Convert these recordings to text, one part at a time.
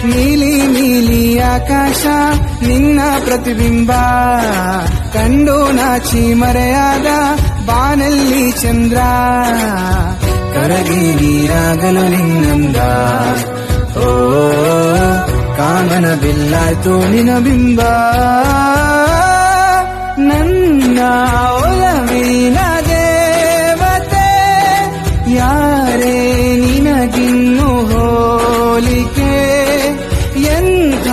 ನೀಲಿ ನೀಲಿ ಆಕಾಶ ನಿನ್ನ ಪ್ರತಿಬಿಂಬ ಕಂಡು ನಾಚಿ ಮರೆಯಾದ ಬಾನಲ್ಲಿ ಚಂದ್ರ ಕರಗಿ ನೀರಾಗಲು ನಿನ್ನಂದ ಓ ಕಾಮನ ಬಿಲ್ಲಾಯ್ತು ನಿನ ಬಿಂಬ ನನ್ನ ಒಲವಿನ ದೇವತೆ ಯಾರೇ ನಿನಗಿನ್ನು ಹೋಲಿಕೆ ಎಂಥ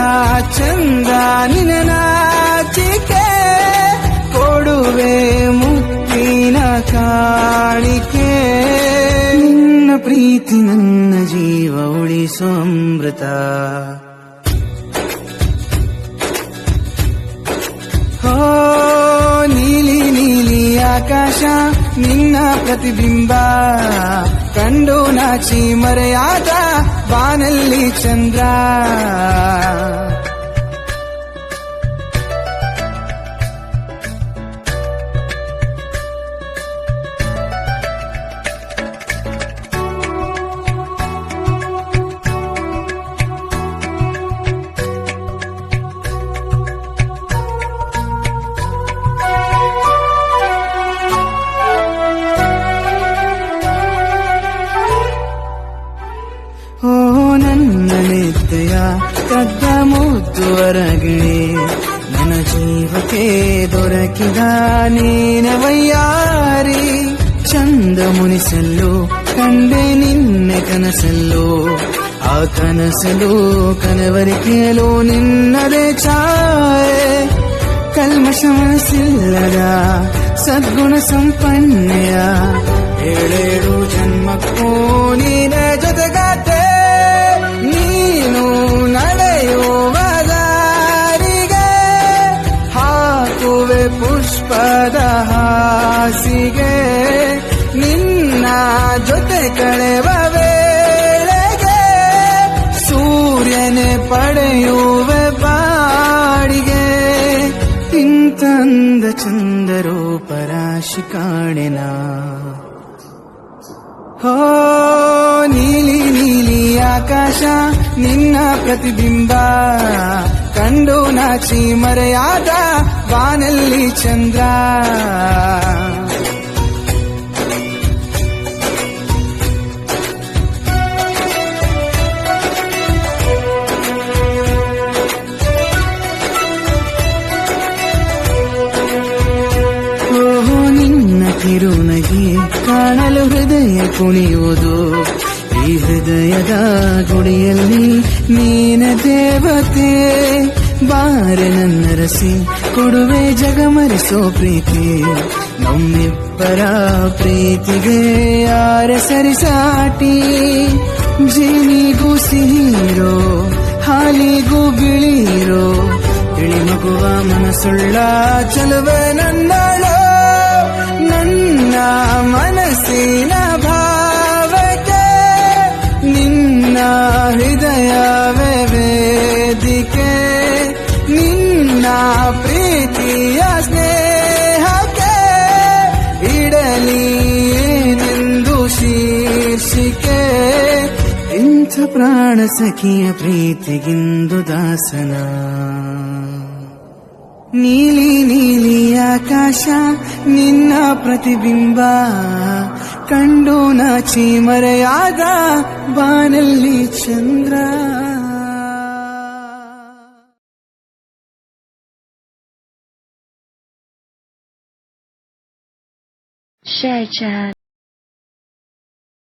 ಚಂದ ನಿನ ನಾಚಿಕೆ ಕೊಡುವೆ ಮುತ್ತಿನ ಕಾಣಿಕೆ ನಿನ್ನ ಪ್ರೀತಿ ನನ್ನ ಜೀವ ಉಳಿಸೋ ಅಮೃತ ಹೋ ನೀಲಿ ನೀಲಿ ಆಕಾಶ ನಿನ್ನ ಪ್ರತಿಬಿಂಬ ಕಂಡು ನಾಚಿ ಮರೆಯಾದ ಬಾನಲ್ಲಿ ಚಂದ್ರ ಓ ನನ್ನ ನಿತ್ಯ ಕದ್ದ ಮುದ್ದು ಹೊರಗಿಣೆ ನನ್ನ ಜೀವಕ್ಕೆ ದೊರಕಿದ ನೀನವಯ್ಯಾರಿ ಚಂದ ಮುನಿಸಲು ಕಂಡೆ ನಿನ್ನೆ ಕನಸಲ್ಲೋ ಆ ಕನಸಲು ಕನವರಿಕೆಯಲು ನಿನ್ನದೇ ಛಾಯೆ ಕಲ್ಮಶ ಮನಸ್ಸಿಲ್ಲದ ಸದ್ಗುಣ ಸಂಪನ್ನೆಯ ಏಳೇಳು ಜನ್ಮಕ್ಕೂ ನೀನೇ ಜೊತೆಗಾತೆ ನೀನು ನಡೆಯುವ ದಾರಿಗೆ ಹಾಕುವೆ ಪುಷ್ಪದ ಹಾಸಿಗೆ ನಿನ್ನ ಜೊತೆ ಕಳೆವ ವೇಳೆಗೆ ಸೂರ್ಯನೇ ಪಡೆಯುವೆ ಬಾಡಿಗೆ ಇಂತಂದ ಚಂದರೂಪರಾಶಿ ಕಾಣೆನ ಹೋ ನೀಲಿ ನೀಲಿ ಆಕಾಶ ನಿನ್ನ ಪ್ರತಿಬಿಂಬ ಕಂಡು ನಾಚಿ ಮರೆಯಾದ ಬಾನಲ್ಲಿ ಚಂದ್ರ ಕಿರುನಗೆ ಕಾಣಲು ಹೃದಯ ಕುಣಿಯುವುದು ಈ ಹೃದಯದ ಗುಡಿಯಲ್ಲಿ ನೀನ ದೇವತೆ ಬಾರೆ ನನ್ನ ರಸಿ ಕೊಡುವೆ ಜಗಮರಿಸೋ ಪ್ರೀತಿ ನಮ್ಮಿಬ್ಬರ ಪ್ರೀತಿಗೆ ಯಾರ ಸರಿಸಾಟಿ ಜೇನಿಗೂ ಸಿಹಿರೋ ಹಾಲಿಗೂ ಬಿಳಿರೋ ತಿಳಿ ಮಗುವ ಮನಸ್ಸುಳ್ಳ ಚಲುವೆ ನನ್ನಳು ನನ್ನ ಮನಸ್ಸಿನ ಭಾವಕ್ಕೆ ನಿನ್ನ ಹೃದಯವೇ ವೇದಿಕೆ ನಿನ್ನ ಪ್ರೀತಿಯ ಸ್ನೇಹಕ್ಕೆ ಇಡಲಿ ಏನೆಂದು ಶೀರ್ಷಿಕೆ ಇಂಥ ಪ್ರಾಣ ಸಖಿಯ ಪ್ರೀತಿಗಿಂದು ದಾಸನ ನೀಲಿ ನೀಲಿ ಆಕಾಶ ನಿನ್ನ ಪ್ರತಿಬಿಂಬ ಕಂಡು ನಾಚಿ ಮರೆಯಾದ ಬಾನಲ್ಲಿ ಚಂದ್ರ Share chat